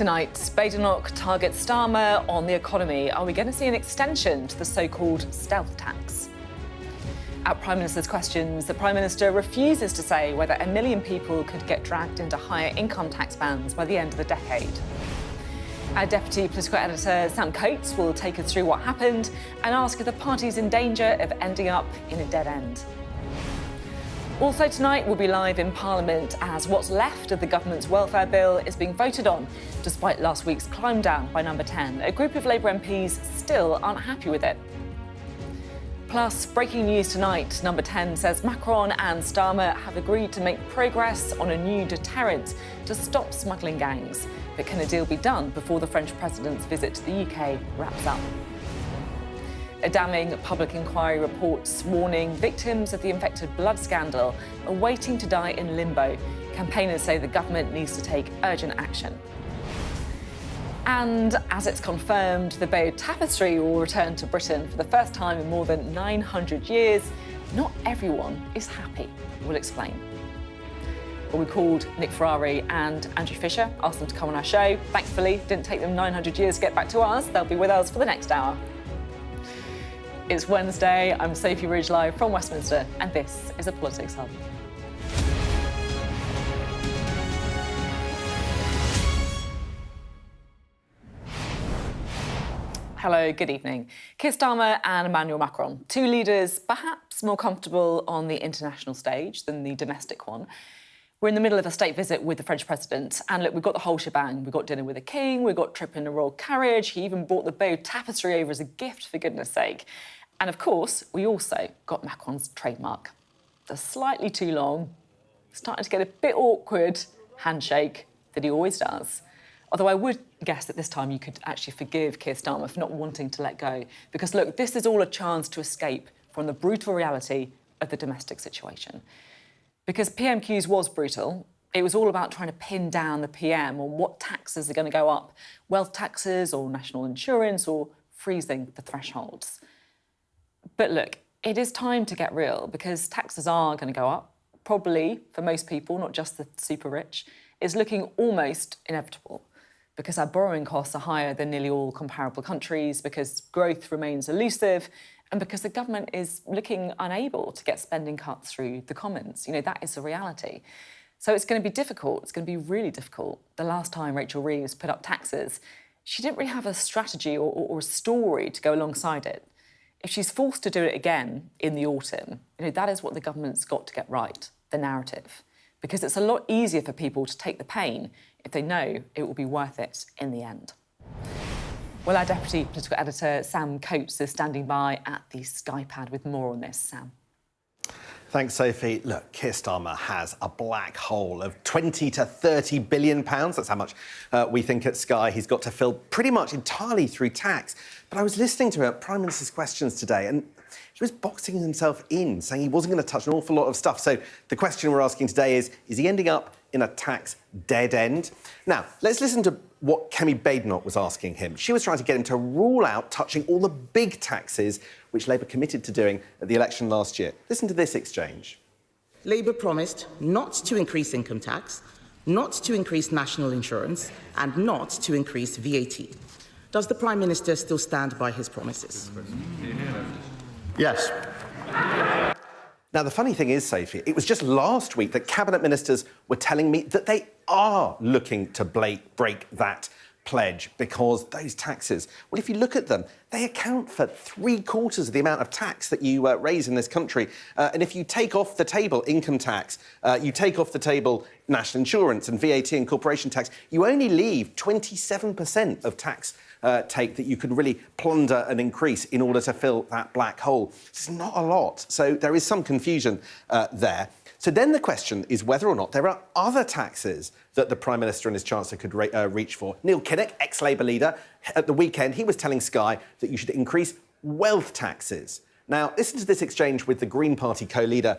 Tonight, Badenoch targets Starmer on the economy. Are we going to see an extension to the so-called stealth tax? At Prime Minister's questions, the Prime Minister refuses to say whether 1 million people could get dragged into higher income tax bands by the end of the decade. Our Deputy Political Editor, Sam Coates, will take us through what happened and ask if the party's in danger of ending up in a dead end. Also tonight, we'll be live in Parliament as what's left of the government's welfare bill is being voted on, despite last week's climb down by number 10. A group of Labour MPs still aren't happy with it. Plus, breaking news tonight, number 10 says Macron and Starmer have agreed to make progress on a new deterrent to stop smuggling gangs. But can a deal be done before the French president's visit to the UK wraps up? A damning public inquiry reports warning victims of the infected blood scandal are waiting to die in limbo. Campaigners say the government needs to take urgent action. And as it's confirmed, the Bayeux Tapestry will return to Britain for the first time in more than 900 years. Not everyone is happy. We'll explain. Well, we called Nick Ferrari and Andrew Fisher, asked them to come on our show. Thankfully, it didn't take them 900 years to get back to us. They'll be with us for the next hour. It's Wednesday, I'm Sophy Ridge live from Westminster, and this is a Politics Hub. Hello, good evening. Keir Starmer and Emmanuel Macron, two leaders perhaps more comfortable on the international stage than the domestic one. We're in the middle of a state visit with the French president, and look, we've got the whole shebang. We've got dinner with the king, we've got trip in a royal carriage, he even brought the Bayeux Tapestry over as a gift, for goodness sake. And of course, we also got Macron's trademark. The slightly too long, starting to get a bit awkward handshake that he always does. Although I would guess that this time you could actually forgive Keir Starmer for not wanting to let go. Because look, this is all a chance to escape from the brutal reality of the domestic situation. Because PMQs was brutal. It was all about trying to pin down the PM on what taxes are going to go up, wealth taxes or national insurance or freezing the thresholds. But look, it is time to get real because taxes are going to go up, probably for most people, not just the super rich. It's looking almost inevitable because our borrowing costs are higher than nearly all comparable countries, because growth remains elusive, and because the government is looking unable to get spending cuts through the Commons. You know, that is the reality. So it's going to be difficult. It's going to be really difficult. The last time Rachel Reeves put up taxes, she didn't really have a strategy or a story to go alongside it. If she's forced to do it again in the autumn, you know, that is what the government's got to get right, the narrative. Because it's a lot easier for people to take the pain if they know it will be worth it in the end. Well, our Deputy Political Editor, Sam Coates, is standing by at the Skypad with more on this. Sam. Thanks, Sophie. Look, Keir Starmer has a black hole of 20 to 30 billion pounds. That's how much we think at Sky he's got to fill pretty much entirely through tax. But I was listening to Prime Minister's questions today, and he was boxing himself in, saying he wasn't going to touch an awful lot of stuff. So the question we're asking today is he ending up in a tax dead end? Now, let's listen to what Kemi Badenoch was asking him. She was trying to get him to rule out touching all the big taxes which Labour committed to doing at the election last year. Listen to this exchange. Labour promised not to increase income tax, not to increase national insurance, and not to increase VAT. Does the Prime Minister still stand by his promises? Yes. Now, the funny thing is, Sophie, it was just last week that Cabinet Ministers were telling me that they are looking to break that pledge because those taxes, well, if you look at them, they account for 3/4 of the amount of tax that you raise in this country. And if you take off the table income tax, you take off the table national insurance and VAT and corporation tax, you only leave 27% of tax take that you can really plunder and increase in order to fill that black hole. It's not a lot. So there is some confusion there. So then the question is whether or not there are other taxes that the Prime Minister and his Chancellor could reach for. Neil Kinnock, ex-Labour leader, at the weekend, he was telling Sky that you should increase wealth taxes. Now, listen to this exchange with the Green Party co-leader.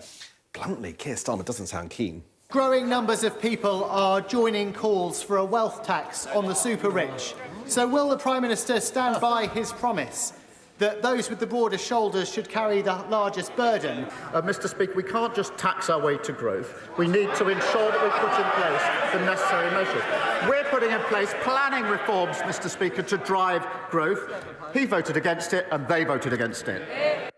Bluntly, Keir Starmer doesn't sound keen. Growing numbers of people are joining calls for a wealth tax on the super rich. So will the Prime Minister stand by his promise that those with the broadest shoulders should carry the largest burden. Mr. Speaker, we can't just tax our way to growth. We need to ensure that we put in place the necessary measures. We're putting in place planning reforms, Mr. Speaker, to drive growth. He voted against it and they voted against it.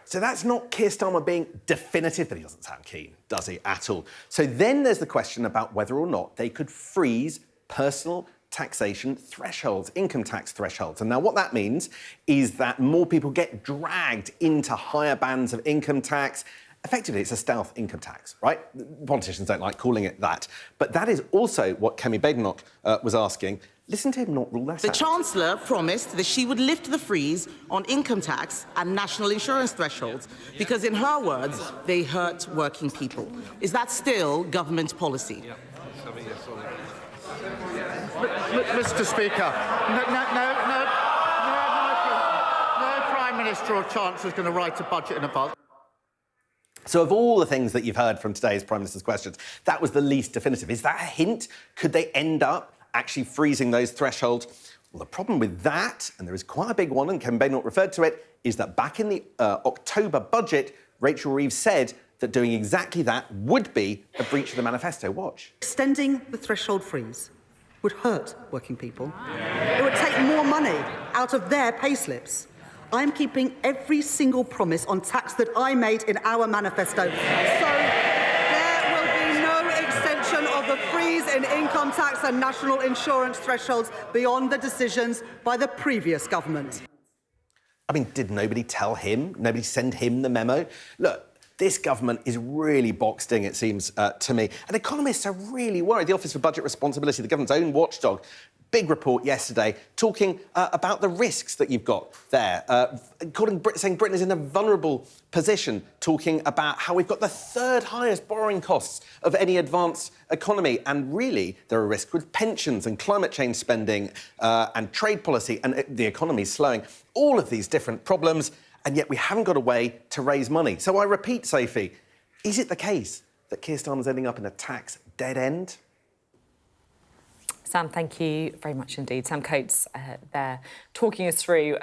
So that's not Keir Starmer being definitive, but he doesn't sound keen, does he, at all? So then there's the question about whether or not they could freeze personal taxation thresholds, income tax thresholds. And now what that means is that more people get dragged into higher bands of income tax. Effectively, it's a stealth income tax, right? Politicians don't like calling it that. But that is also what Kemi Badenoch was asking. Listen to him not rule that out. The Chancellor promised that she would lift the freeze on income tax and national insurance thresholds because, in her words, they hurt working people. Is that still government policy? Mr. Speaker, no Prime Minister or Chancellor is going to write a budget in advance. So of all the things that you've heard from today's Prime Minister's questions, that was the least definitive. Is that a hint? Could they end up actually freezing those thresholds? Well, the problem with that, and there is quite a big one, and Kemi Badenoch referred to it, is that back in the October budget, Rachel Reeves said that doing exactly that would be a breach of the manifesto. Watch. Extending the threshold freeze would hurt working people. It would take more money out of their payslips. I'm keeping every single promise on tax that I made in our manifesto. So there will be no extension of the freeze in income tax and national insurance thresholds beyond the decisions by the previous government. I mean, did nobody tell him? Nobody send him the memo? Look, this government is really boxed in, it seems to me. And economists are really worried. The Office for Budget Responsibility, the government's own watchdog, big report yesterday talking about the risks that you've got there, saying Britain is in a vulnerable position, talking about how we've got the third highest borrowing costs of any advanced economy. And really, there are risks with pensions and climate change spending and trade policy, and the economy's slowing. All of these different problems, and yet we haven't got a way to raise money. So I repeat, Sophie, is it the case that Keir Starmer's ending up in a tax dead end? Sam, thank you very much indeed. Sam Coates there talking us through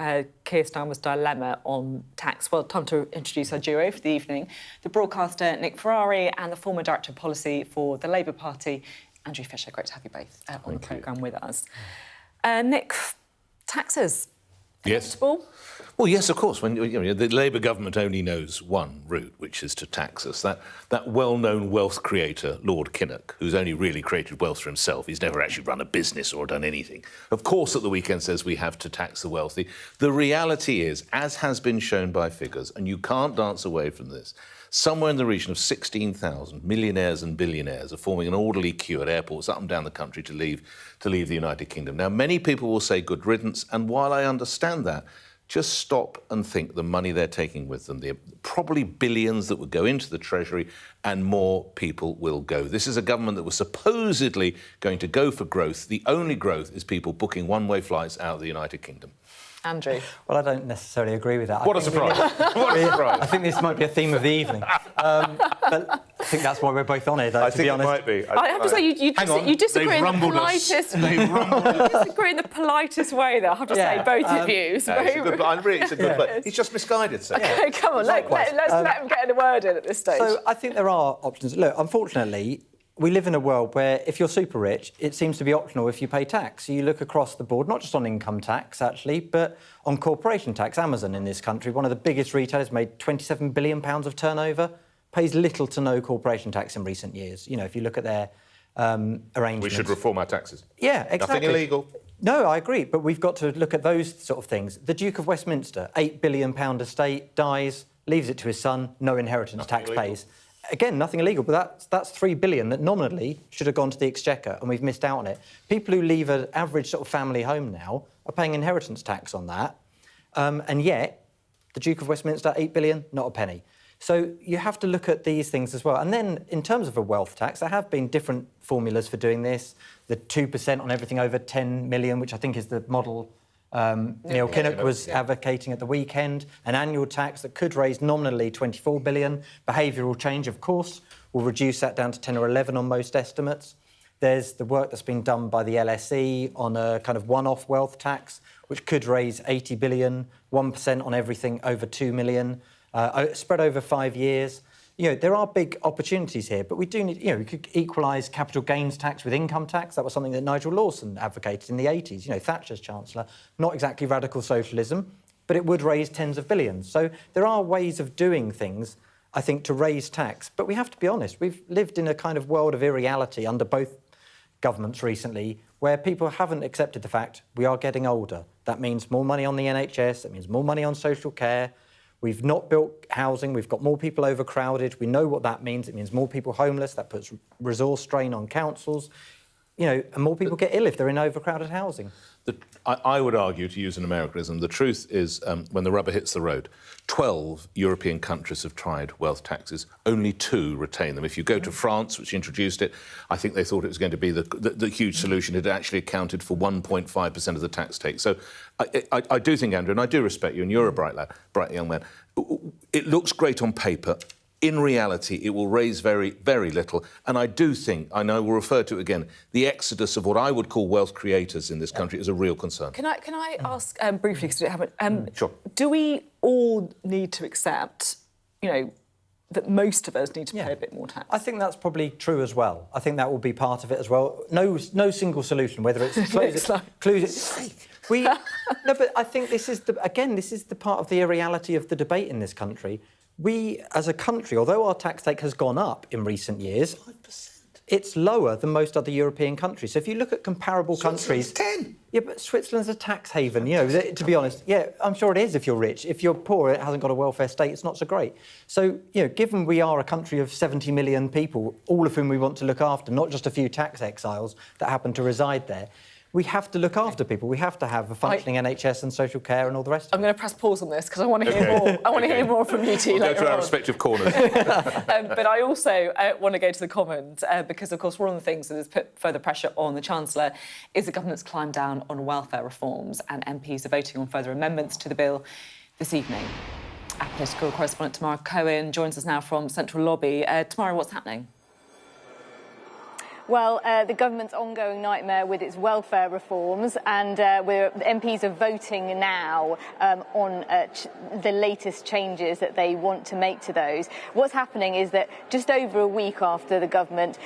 Keir Starmer's dilemma on tax. Well, time to introduce our duo for the evening. The broadcaster Nick Ferrari and the former Director of Policy for the Labour Party, Andrew Fisher. Great to have you both on the programme with us. Nick, taxes. Yes. Comfortable? Well, yes, of course. When the Labour government only knows one route, which is to tax us. That well-known wealth creator, Lord Kinnock, who's only really created wealth for himself. He's never actually run a business or done anything. Of course, at the weekend says we have to tax the wealthy. The reality is, as has been shown by figures, and you can't dance away from this, somewhere in the region of 16,000 millionaires and billionaires are forming an orderly queue at airports up and down the country to leave the United Kingdom. Now, many people will say good riddance, and while I understand that, just stop and think the money they're taking with them. They're probably billions that would go into the Treasury, and more people will go. This is a government that was supposedly going to go for growth. The only growth is people booking one-way flights out of the United Kingdom. Andrew. Well, I don't necessarily agree with that. What a surprise. What a surprise. I think this might be a theme of the evening. But I think that's why we're both on here, though, to be honest. I think it might be. I have to say, you disagree in the politest... You disagree in the politest way, though, I have to say, both of you. It's a good play. He's just misguided, so. OK, come on, let's let him get a word in at this stage. So I think there are options. Look, unfortunately, we live in a world where if you're super rich, it seems to be optional if you pay tax. So you look across the board, not just on income tax, actually, but on corporation tax. Amazon in this country, one of the biggest retailers, made £27 billion of turnover, pays little to no corporation tax in recent years. You know, if you look at their arrangements. We should reform our taxes. Yeah, exactly. Nothing illegal. No, I agree, but we've got to look at those sort of things. The Duke of Westminster, £8 billion estate, dies, leaves it to his son, no inheritance tax pays. Again, nothing illegal, but that's £3 billion that nominally should have gone to the Exchequer, and we've missed out on it. People who leave an average sort of family home now are paying inheritance tax on that, and yet the Duke of Westminster, £8 billion, not a penny. So you have to look at these things as well. And then, in terms of a wealth tax, there have been different formulas for doing this. The 2% on everything over 10 million, which I think is the model Neil Kinnock was advocating at the weekend, an annual tax that could raise nominally 24 billion. Behavioural change, of course, will reduce that down to 10 or 11 on most estimates. There's the work that's been done by the LSE on a kind of one-off wealth tax, which could raise 80 billion, 1% on everything over 2 million, spread over 5 years. There are big opportunities here, but we do need, we could equalise capital gains tax with income tax. That was something that Nigel Lawson advocated in the 80s, Thatcher's Chancellor. Not exactly radical socialism, but it would raise tens of billions. So there are ways of doing things, I think, to raise tax. But we have to be honest, we've lived in a kind of world of irreality under both governments recently, where people haven't accepted the fact we are getting older. That means more money on the NHS, that means more money on social care. We've not built housing, we've got more people overcrowded. We know what that means. It means more people homeless, that puts resource strain on councils. And more people get ill if they're in overcrowded housing. I would argue, to use an Americanism, the truth is, when the rubber hits the road, 12 European countries have tried wealth taxes. Only 2 retain them. If you go to France, which introduced it, I think they thought it was going to be the huge solution. It actually accounted for 1.5% of the tax take. So I do think, Andrew, and I do respect you, and you're a bright young man, it looks great on paper. In reality, it will raise very, very little. And I do think, and I will refer to it again, the exodus of what I would call wealth creators in this country is a real concern. Can I ask briefly, because we haven't... Sure. Do we all need to accept, that most of us need to pay a bit more tax? I think that's probably true as well. I think that will be part of it as well. No single solution, whether it's No, but I think this is the part of the irreality of the debate in this country. We, as a country, although our tax take has gone up in recent years, 5%. It's lower than most other European countries. So if you look at comparable countries... 10. Yeah, but Switzerland's a tax haven, to be honest. Yeah, I'm sure it is if you're rich. If you're poor, it hasn't got a welfare state, it's not so great. So, given we are a country of 70 million people, all of whom we want to look after, not just a few tax exiles that happen to reside there, we have to look after people. We have to have a functioning NHS and social care and all the rest of it. I'm going to press pause on this because I want to hear more. I want to hear more from you two We'll later go to our on. respective corners. But I also want to go to the Commons because, of course, one of the things that has put further pressure on the Chancellor is the government's climb down on welfare reforms, and MPs are voting on further amendments to the bill this evening. Our political correspondent Tamara Cohen joins us now from Central Lobby. Tamara, what's happening? Well, the government's ongoing nightmare with its welfare reforms, and the MPs are voting now on the latest changes that they want to make to those. What's happening is that just over a week after the government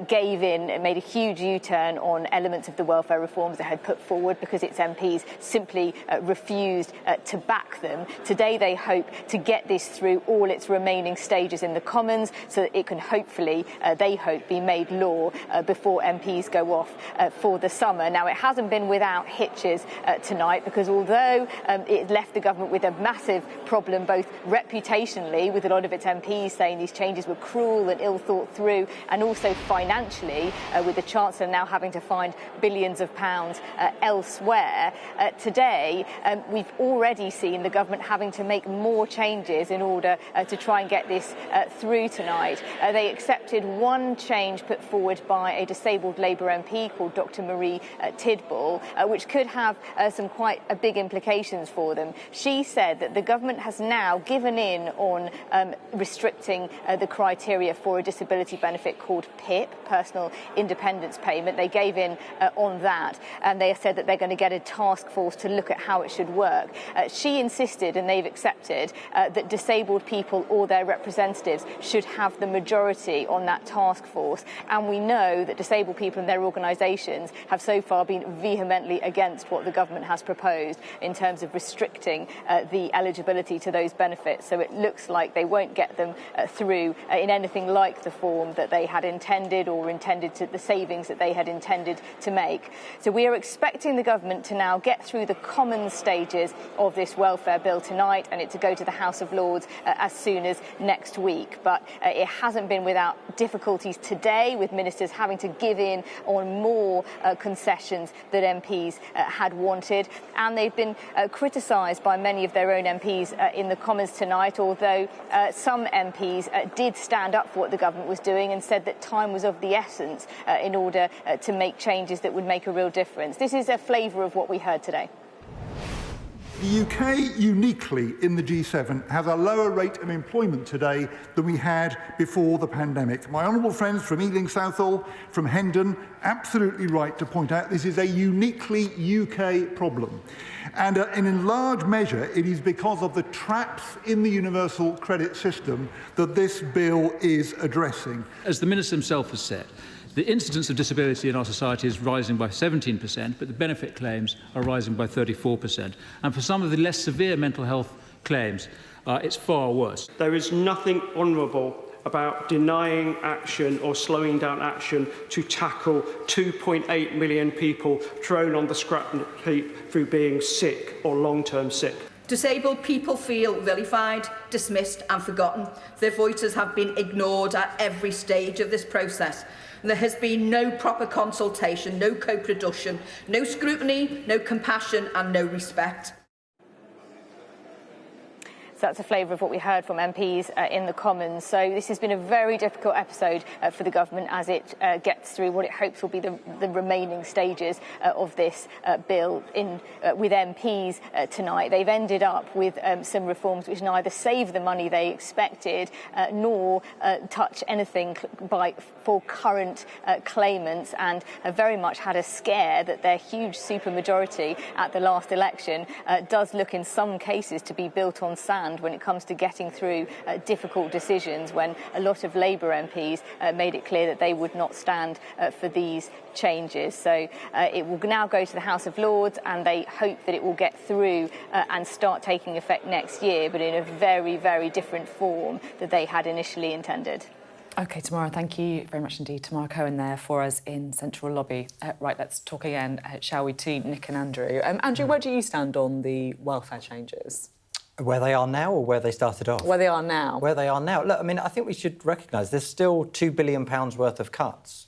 gave in, it made a huge U-turn on elements of the welfare reforms it had put forward because its MPs simply refused to back them. Today they hope to get this through all its remaining stages in the Commons so that it can hopefully, they hope, be made law before MPs go off for the summer. Now, it hasn't been without hitches tonight because although it left the government with a massive problem, both reputationally, with a lot of its MPs saying these changes were cruel and ill thought through, and also financially, with the Chancellor now having to find billions of pounds elsewhere, today we've already seen the government having to make more changes in order to try and get this through tonight. They accepted one change put forward by a disabled Labour MP called Dr Marie Tidball, which could have some quite big implications for them. She said that the government has now given in on restricting the criteria for a disability benefit called PIP, Personal Independence Payment. They gave in on that, and they said that they're going to get a task force to look at how it should work. She insisted, and they've accepted, that disabled people or their representatives should have the majority on that task force, and we know that disabled people and their organisations have so far been vehemently against what the government has proposed in terms of restricting the eligibility to those benefits. So it looks like they won't get them through in anything like the form that they had intended, or the savings that they had intended to make. So we are expecting the government to now get through the common stages of this welfare bill tonight, and it to go to the House of Lords as soon as next week. But it hasn't been without difficulties today, with ministers having to give in on more concessions that MPs had wanted, and they've been criticised by many of their own MPs in the Commons tonight, although some MPs did stand up for what the government was doing and said that time was of the essence in order to make changes that would make a real difference. This is a flavour of what we heard today. The UK, uniquely in the G7, has a lower rate of employment today than we had before the pandemic. My honourable friends from Ealing Southall, from Hendon, absolutely right to point out this is a uniquely UK problem. And in large measure, it is because of the traps in the universal credit system that this bill is addressing. As the Minister himself has said, the incidence of disability in our society is rising by 17%, but the benefit claims are rising by 34%. And for some of the less severe mental health claims, it's far worse. There is nothing honourable about denying action or slowing down action to tackle 2.8 million people thrown on the scrap heap through being sick or long-term sick. Disabled people feel vilified, dismissed and forgotten. Their voices have been ignored at every stage of this process. There has been no proper consultation, no co-production, no scrutiny, no compassion and no respect. That's a flavour of what we heard from MPs in the Commons. So this has been a very difficult episode for the government as it gets through what it hopes will be the remaining stages of this bill with MPs tonight. They've ended up with some reforms which neither save the money they expected nor touch anything for current claimants, and have very much had a scare that their huge supermajority at the last election does look in some cases to be built on sand when it comes to getting through difficult decisions, when a lot of Labour MPs made it clear that they would not stand for these changes. So it will now go to the House of Lords, and they hope that it will get through and start taking effect next year, but in a very, very different form that they had initially intended. OK, Tamara, thank you very much indeed. Tamara Cohen there for us in Central Lobby. Right, let's talk again, shall we, to Nick and Andrew. Andrew, where do you stand on the welfare changes? Where they are now or where they started off? Where they are now. Where they are now. Look, I mean, I think we should recognise there's still £2 billion worth of cuts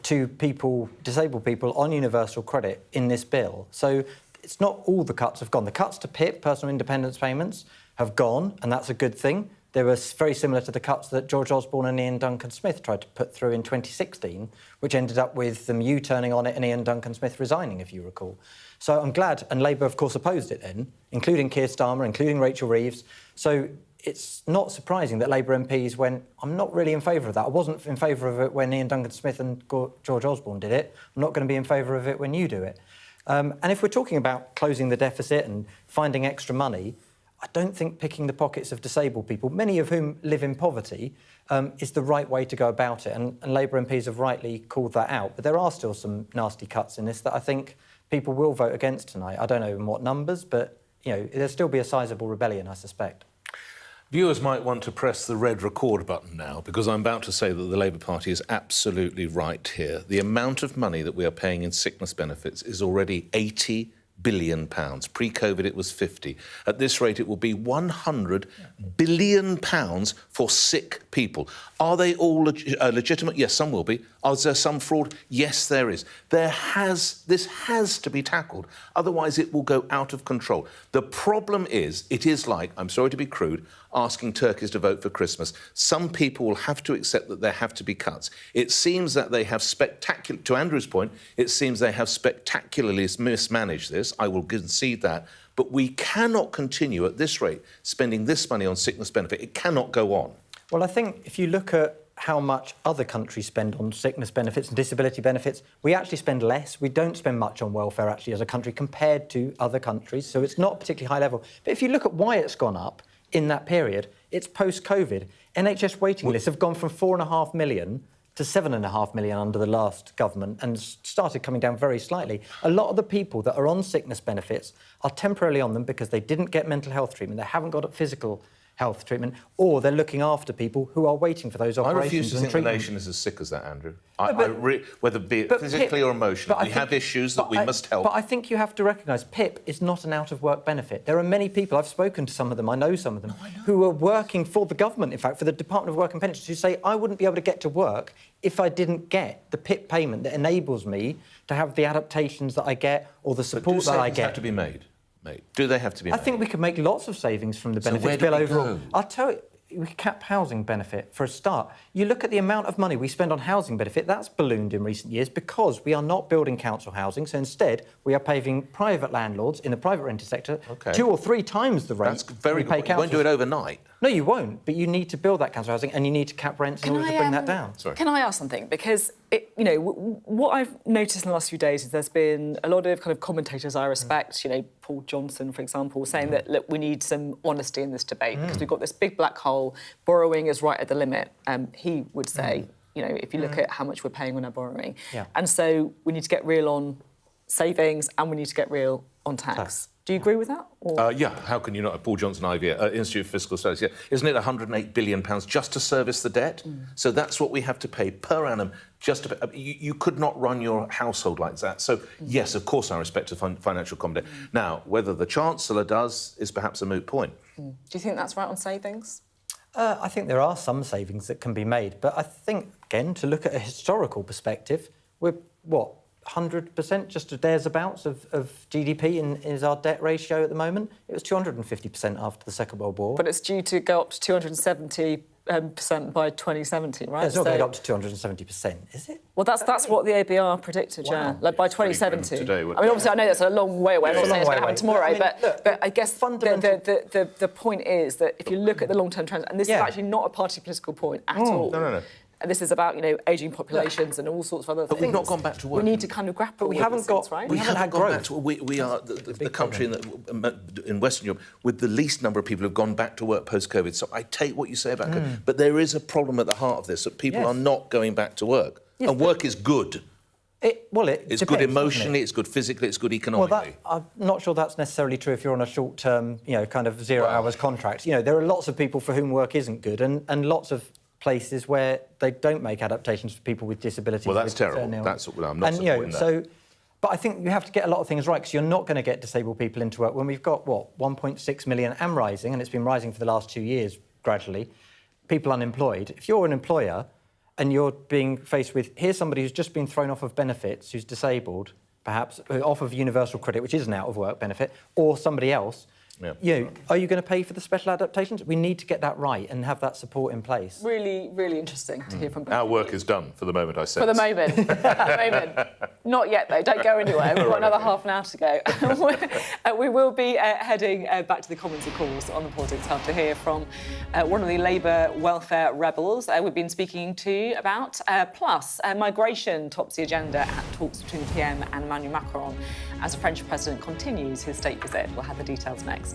to people, disabled people, on universal credit in this bill. So it's not all the cuts have gone. The cuts to PIP, personal independence payments, have gone, and that's a good thing. They were very similar to the cuts that George Osborne and Ian Duncan-Smith tried to put through in 2016, which ended up with them U-turning on it and Ian Duncan-Smith resigning, if you recall. So I'm glad, and Labour, of course, opposed it then, including Keir Starmer, including Rachel Reeves. So it's not surprising that Labour MPs went, I'm not really in favour of that. I wasn't in favour of it when Ian Duncan-Smith and George Osborne did it. I'm not going to be in favour of it when you do it. And if we're talking about closing the deficit and finding extra money, I don't think picking the pockets of disabled people, many of whom live in poverty, is the right way to go about it. And Labour MPs have rightly called that out. But there are still some nasty cuts in this that I think people will vote against tonight. I don't know in what numbers, but there'll still be a sizable rebellion, I suspect. Viewers might want to press the red record button now, because I'm about to say that the Labour Party is absolutely right here. The amount of money that we are paying in sickness benefits is already £80 billion. Pre-COVID, it was 50. At this rate, it will be £100 billion for sick people. Are they all legitimate? Yes, some will be. Is there some fraud? Yes, there is. This has to be tackled. Otherwise, it will go out of control. The problem is, it is like, I'm sorry to be crude, asking turkeys to vote for Christmas. Some people will have to accept that there have to be cuts. It seems that they have to Andrew's point, it seems they have spectacularly mismanaged this. I will concede that. But we cannot continue at this rate spending this money on sickness benefit. It cannot go on. Well, I think if you look at how much other countries spend on sickness benefits and disability benefits, we actually spend less. We don't spend much on welfare, actually, as a country compared to other countries. So it's not particularly high level. But if you look at why it's gone up in that period, it's post-COVID. NHS waiting lists have gone from 4.5 million to 7.5 million under the last government and started coming down very slightly. A lot of the people that are on sickness benefits are temporarily on them because they didn't get mental health treatment, they haven't got physical health treatment, or they're looking after people who are waiting for those operations. I refuse to think the nation is as sick as that, Andrew. Whether be it physically or emotionally, we have issues that we must help. But I think you have to recognise PIP is not an out-of-work benefit. There are many people, I've spoken to some of them, I know some of them, who are working for the government, in fact, for the Department of Work and Pensions, who say, I wouldn't be able to get to work if I didn't get the PIP payment that enables me to have the adaptations that I get or the support that I get. Have to be made? Do they have to be made? I think we could make lots of savings from the benefits bill overall. I'll tell you, we cap housing benefit for a start. You look at the amount of money we spend on housing benefit, that's ballooned in recent years because we are not building council housing. So instead, we are paying private landlords in the private rented sector 2 or 3 times the rate. That's very we pay good. You won't do it overnight. No, you won't. But you need to build that council housing and you need to cap rents in order to bring that down. Sorry. Can I ask something? Because, what I've noticed in the last few days is there's been a lot of kind of commentators I respect, Paul Johnson, for example, saying that, look, we need some honesty in this debate because we've got this big black hole, borrowing is right at the limit. He would say, if you look at how much we're paying on our borrowing. Yeah. And so we need to get real on savings and we need to get real on tax. Do you agree with that? Or? Yeah, how can you not? Paul Johnson, IVA, Institute for Fiscal Studies, yeah. Isn't it £108 billion just to service the debt? So that's what we have to pay per annum just to pay. You could not run your household like that. So, yes, of course, I respect financial comedy. Now, whether the Chancellor does is perhaps a moot point. Do you think that's right on savings? I think there are some savings that can be made. But I think, again, to look at a historical perspective, we're, 100%, just there's-abouts of GDP is our debt ratio at the moment. It was 250% after the Second World War. But it's due to go up to 270% by 2070, right? Yeah, it's not going up to 270%, is it? Well, that's what the ABR predicted, yeah. Like by 2070. Today, I mean, obviously, I know that's a long way away. I'm not saying it's going to happen tomorrow, but I guess the point is that if you look at the long-term trends, and this is actually not a party political point at all. No. And this is about, ageing populations and all sorts of other things. But we've not gone back to work. We need to kind of grapple with we haven't got, things, right? We haven't had gone growth. back to, we are the country in Western Europe with the least number of people who've gone back to work post-COVID. So I take what you say about COVID, but there is a problem at the heart of this, that people are not going back to work. Yes, and work is good. It's depends, good emotionally, it's good physically, it's good economically. Well, I'm not sure that's necessarily true if you're on a short-term, kind of 0 hours contract. There are lots of people for whom work isn't good and lots of places where they don't make adaptations for people with disabilities. Well, that's terrible. That's I'm not supporting that. So, but I think you have to get a lot of things right because you're not going to get disabled people into work when we've got, 1.6 million and rising, and it's been rising for the last 2 years gradually, people unemployed. If you're an employer and you're being faced with, here's somebody who's just been thrown off of benefits, who's disabled, perhaps, off of universal credit, which is an out-of-work benefit, or somebody else, are you going to pay for the special adaptations? We need to get that right and have that support in place. Really, really interesting to hear from both. Our work is done for the moment, I said. For the moment. For the moment. Not yet, though. Don't go anywhere. We've got another half an hour to go. We will be heading back to the Commons, of course, on the Politics Hub to hear from one of the Labour welfare rebels we've been speaking to about. Plus, migration tops the agenda at talks between the PM and Emmanuel Macron as the French president continues his state visit. We'll have the details next.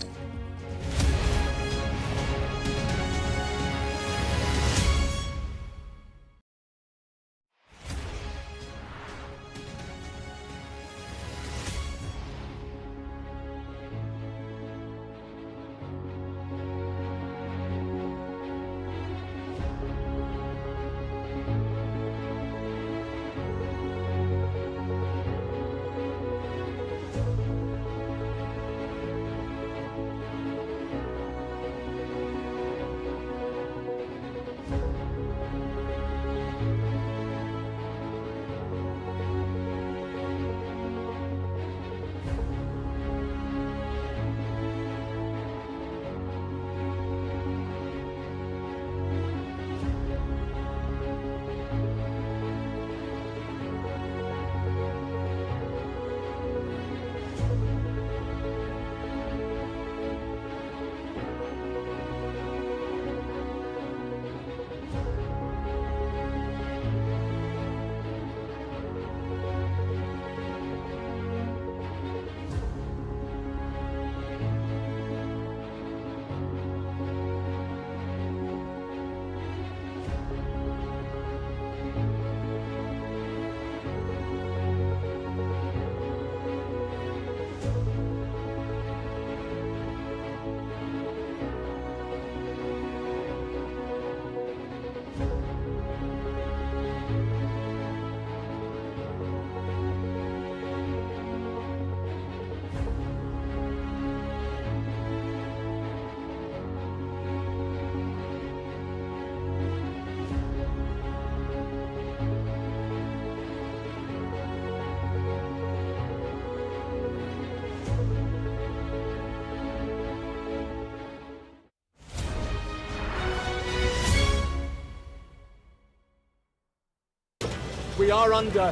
we are under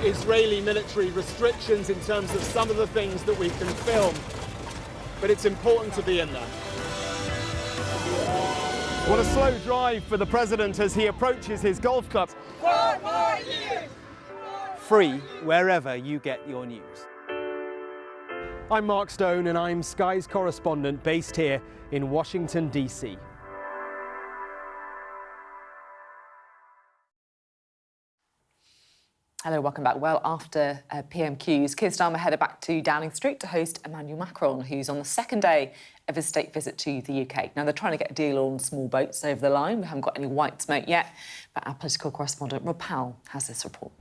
Israeli military restrictions in terms of some of the things that we can film, but it's important to be in there. What a slow drive for the president as he approaches his golf club. 4 more years! Free wherever you get your news. I'm Mark Stone and I'm Sky's correspondent based here in Washington, D.C. Hello, welcome back. Well, after PMQs, Keir Starmer headed back to Downing Street to host Emmanuel Macron, who's on the second day of his state visit to the UK. Now, they're trying to get a deal on small boats over the line. We haven't got any white smoke yet, but our political correspondent Rob Powell has this report.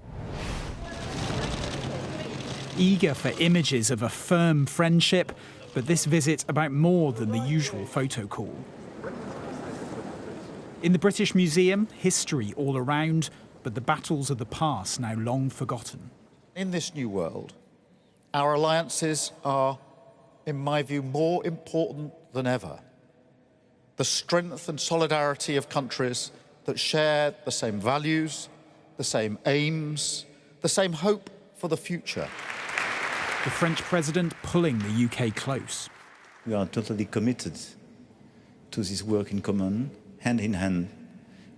Eager for images of a firm friendship, but this visit about more than the usual photo call. In the British Museum, history all around, but the battles of the past now long forgotten. In this new world, our alliances are, in my view, more important than ever. The strength and solidarity of countries that share the same values, the same aims, the same hope for the future. The French president pulling the UK close. We are totally committed to this work in common, hand in hand,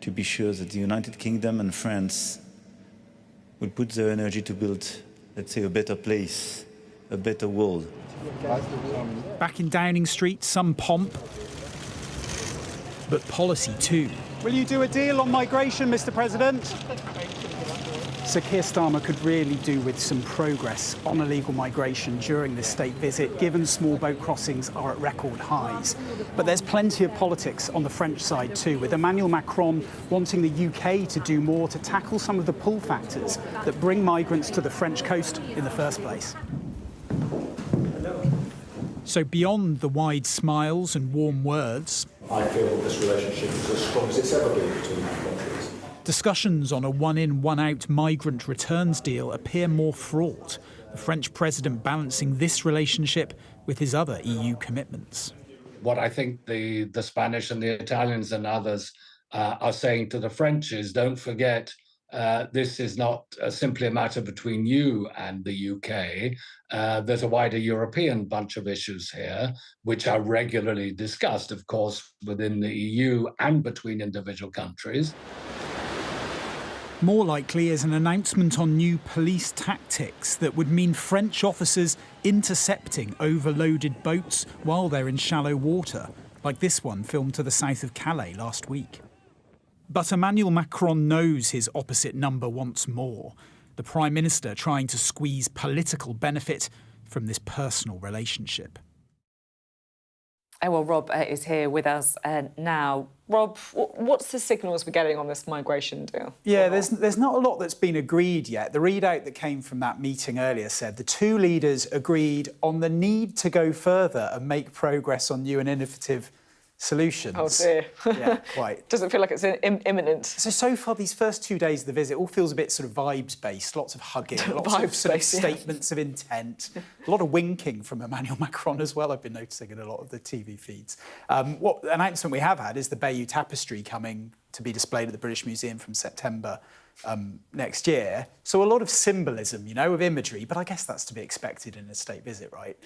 to be sure that the United Kingdom and France will put their energy to build, let's say, a better place, a better world. Back in Downing Street, some pomp, but policy too. Will you do a deal on migration, Mr. President? So Keir Starmer could really do with some progress on illegal migration during this state visit, given small boat crossings are at record highs. But there's plenty of politics on the French side too, with Emmanuel Macron wanting the UK to do more to tackle some of the pull factors that bring migrants to the French coast in the first place. So beyond the wide smiles and warm words, I feel this relationship is as strong as it's ever been between our countries. Discussions on a one-in, one-out migrant returns deal appear more fraught, the French president balancing this relationship with his other EU commitments. What I think the Spanish and the Italians and others are saying to the French is, don't forget, this is not simply a matter between you and the UK. There's a wider European bunch of issues here, which are regularly discussed, of course, within the EU and between individual countries. More likely is an announcement on new police tactics that would mean French officers intercepting overloaded boats while they're in shallow water, like this one filmed to the south of Calais last week. But Emmanuel Macron knows his opposite number wants more, the Prime Minister trying to squeeze political benefit from this personal relationship. Oh, well, Rob is here with us now. Rob, what's the signals we're getting on this migration deal? Yeah, there's not a lot that's been agreed yet. The readout that came from that meeting earlier said the two leaders agreed on the need to go further and make progress on new and innovative solutions. Oh dear. Yeah, quite. Doesn't feel like it's imminent. So far, these first 2 days of the visit all feels a bit sort of vibes-based, lots of hugging, lots of sort of statements of intent, a lot of winking from Emmanuel Macron as well, I've been noticing in a lot of the TV feeds. What announcement we have had is the Bayeux Tapestry coming to be displayed at the British Museum from September next year. So a lot of symbolism, you know, of imagery, but I guess that's to be expected in a state visit, right?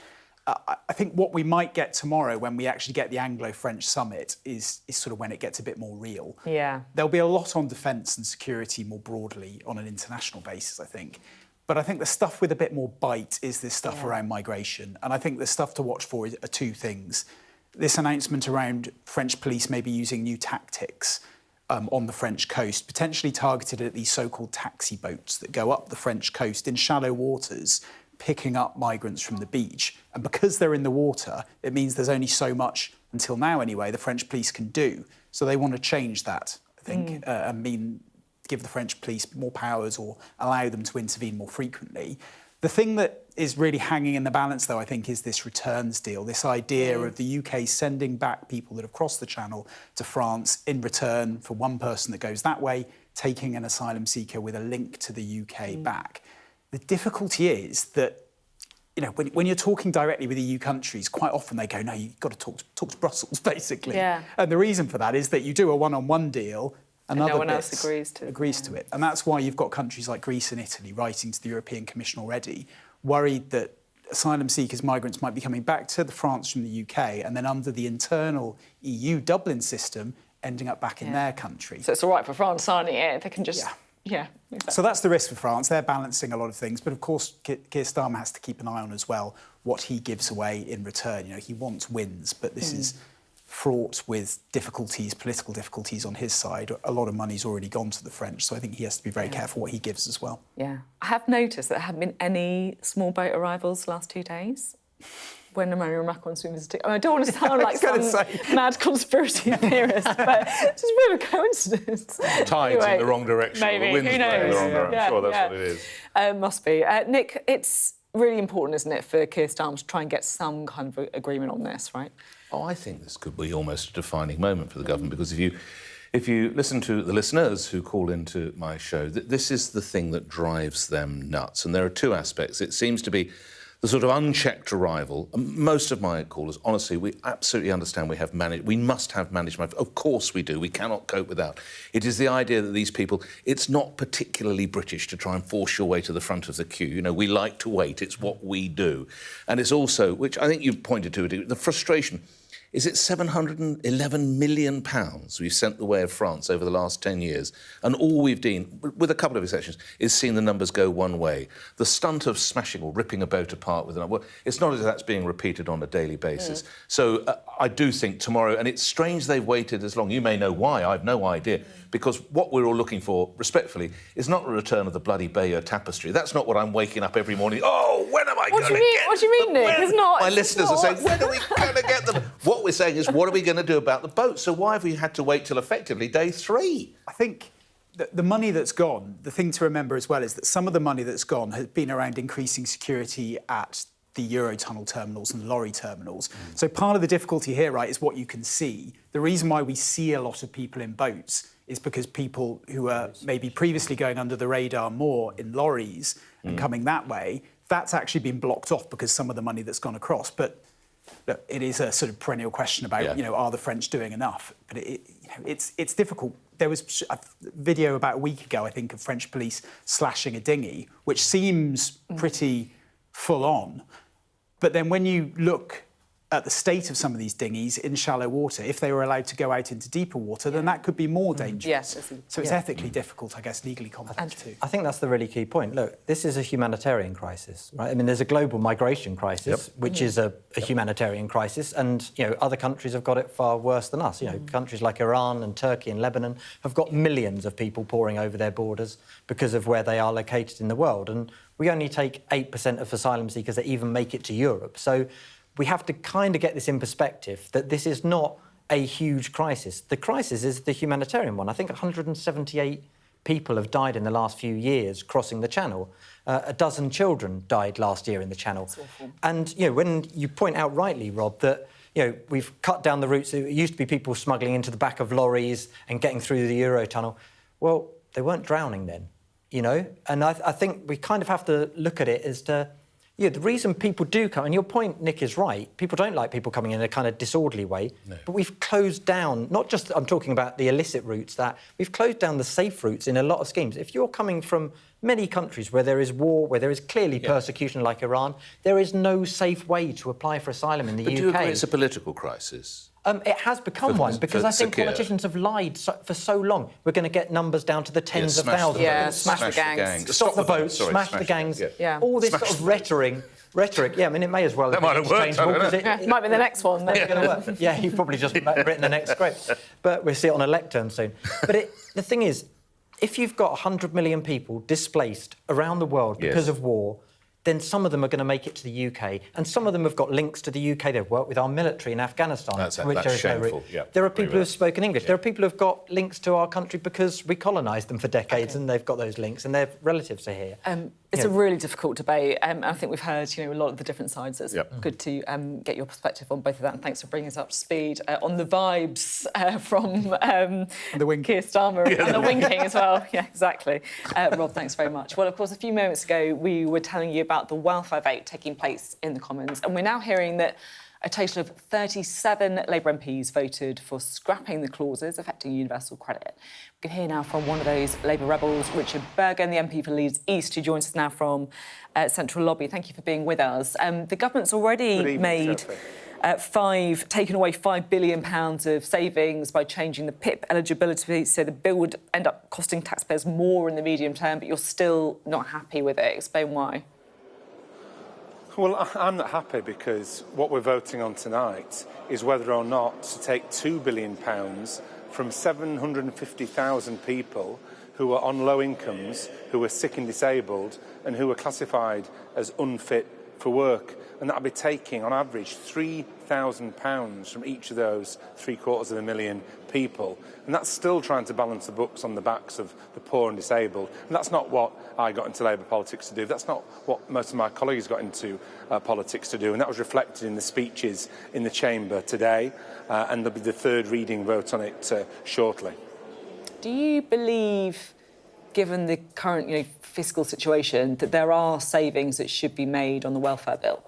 I think what we might get tomorrow when we actually get the Anglo-French summit is sort of when it gets a bit more real. Yeah. There'll be a lot on defence and security more broadly on an international basis, I think. But I think the stuff with a bit more bite is this stuff around migration. And I think the stuff to watch for are two things. This announcement around French police maybe using new tactics on the French coast, potentially targeted at these so-called taxi boats that go up the French coast in shallow waters, picking up migrants from the beach. And because they're in the water, it means there's only so much, until now anyway, the French police can do. So they want to change that, I think, and give the French police more powers or allow them to intervene more frequently. The thing that is really hanging in the balance, though, I think, is this returns deal, this idea of the UK sending back people that have crossed the Channel to France in return for one person that goes that way, taking an asylum seeker with a link to the UK back. The difficulty is that, you know, when you're talking directly with EU countries, quite often they go, no, you've got to talk to Brussels, basically. Yeah. And the reason for that is that you do a one-on-one deal, and no one bits else agrees to it. And that's why you've got countries like Greece and Italy writing to the European Commission already, worried that asylum seekers, migrants might be coming back to France from the UK and then under the internal EU Dublin system, ending up back in their country. So it's all right for France signing it. They can just... Yeah. Exactly. So that's the risk for France. They're balancing a lot of things. But of course, Keir Starmer has to keep an eye on as well what he gives away in return. You know, he wants wins, but this is fraught with difficulties, political difficulties on his side. A lot of money's already gone to the French, so I think he has to be very careful what he gives as well. Yeah. I have noticed that there haven't been any small boat arrivals the last 2 days when Emmanuel Macron's been visiting. I don't want to sound like some mad conspiracy theorist, but it's just a bit of a coincidence. Tides in the wrong direction. Maybe, The wind's who blowing in knows? the wrong direction. I'm sure that's what it is. Must be. Nick, it's really important, isn't it, for Keir Starmer to try and get some kind of agreement on this, right? Oh, I think this could be almost a defining moment for the government, because if you listen to the listeners who call into my show, this is the thing that drives them nuts. And there are 2 aspects. It seems to be the sort of unchecked arrival. Most of my callers, honestly, we absolutely understand we must have management. Of course we do. We cannot cope without. It is the idea that these people, it's not particularly British to try and force your way to the front of the queue. You know, we like to wait. It's what we do. And it's also, which I think you've pointed to, the frustration. Is it £711 million we've sent the way of France over the last 10 years? And all we've done, with a couple of exceptions, is seen the numbers go one way. The stunt of smashing or ripping a boat apart with another, well, it's not as if that's being repeated on a daily basis. So I do think tomorrow, and it's strange they've waited as long. You may know why, I've no idea. Because what we're all looking for, respectfully, is not a return of the bloody Bayeux tapestry. That's not what I'm waking up every morning. Oh, when am I going to get... What do you mean, Nick? It's not... My listeners are saying, when are we going to get them? What we're saying is, what are we going to do about the boat? So why have we had to wait till effectively day 3? I think the money that's gone, the thing to remember as well is that some of the money that's gone has been around increasing security at the Eurotunnel terminals and the lorry terminals. So part of the difficulty here, right, is what you can see. The reason why we see a lot of people in boats is because people who are maybe previously going under the radar more in lorries and coming that way, that's actually been blocked off because some of the money that's gone across. But look, it is a sort of perennial question about, you know, are the French doing enough? But it's difficult. There was a video about a week ago, I think, of French police slashing a dinghy, which seems pretty full on. But then when you look at the state of some of these dinghies in shallow water, if they were allowed to go out into deeper water, then that could be more dangerous. Yes. So it's ethically difficult, I guess, legally complex too. I think that's the really key point. Look, this is a humanitarian crisis, right? I mean, there's a global migration crisis, which is a humanitarian crisis, and, you know, other countries have got it far worse than us. You know, countries like Iran and Turkey and Lebanon have got millions of people pouring over their borders because of where they are located in the world. And we only take 8% of asylum seekers that even make it to Europe. So we have to kind of get this in perspective, that this is not a huge crisis. The crisis is the humanitarian one. I think 178 people have died in the last few years crossing the Channel. A dozen children died last year in the Channel. And, you know, when you point out rightly, Rob, that, you know, we've cut down the routes. It used to be people smuggling into the back of lorries and getting through the Eurotunnel. Well, they weren't drowning then, you know? And I think we kind of have to look at it as to... Yeah, the reason people do come, and your point, Nick, is right. People don't like people coming in a kind of disorderly way. No. But we've closed down, not just, I'm talking about the illicit routes, that we've closed down the safe routes in a lot of schemes. If you're coming from many countries where there is war, where there is clearly persecution like Iran, there is no safe way to apply for asylum in the UK. But do you agree it's a political crisis? It has become one, because I think politicians have lied for so long. We're going to get numbers down to the tens of thousands. Smash the gangs. Stop the votes, smash the gangs. All this sort of rhetoric. Yeah, I mean, it may as well that might have worked. It might be the next one. Yeah, you've probably just written the next script. But we'll see it on a lectern soon. But the thing is, if you've got 100 million people displaced around the world because of war, then some of them are going to make it to the UK, and some of them have got links to the UK. They've worked with our military in Afghanistan. That's shameful. There are people who have spoken English. There are people who have got links to our country because we colonised them for decades, and they've got those links, and their relatives are here. It's a really difficult debate. I think we've heard, you know, a lot of the different sides. It's good to get your perspective on both of that, and thanks for bringing us up to speed on the vibes from Keir Starmer and the winking as well. Yeah, exactly. Rob, thanks very much. Well, of course, a few moments ago, we were telling you about about the welfare vote taking place in the Commons, and we're now hearing that a total of 37 Labour MPs voted for scrapping the clauses affecting universal credit. We can hear now from one of those Labour rebels, Richard Bergen, the MP for Leeds East, who joins us now from Central Lobby. Thank you for being with us. The government's already taken away £5 billion of savings by changing the PIP eligibility, so the bill would end up costing taxpayers more in the medium term, but you're still not happy with it. Explain why. Well, I'm not happy because what we're voting on tonight is whether or not to take £2 billion from 750,000 people who are on low incomes, who are sick and disabled, and who are classified as unfit for work. And that'll be taking, on average, £3,000 from each of those 750,000 people. And that's still trying to balance the books on the backs of the poor and disabled. And that's not what I got into Labour politics to do. That's not what most of my colleagues got into politics to do. And that was reflected in the speeches in the Chamber today. And there'll be the third reading vote on it shortly. Do you believe, given the current fiscal situation, that there are savings that should be made on the welfare bill?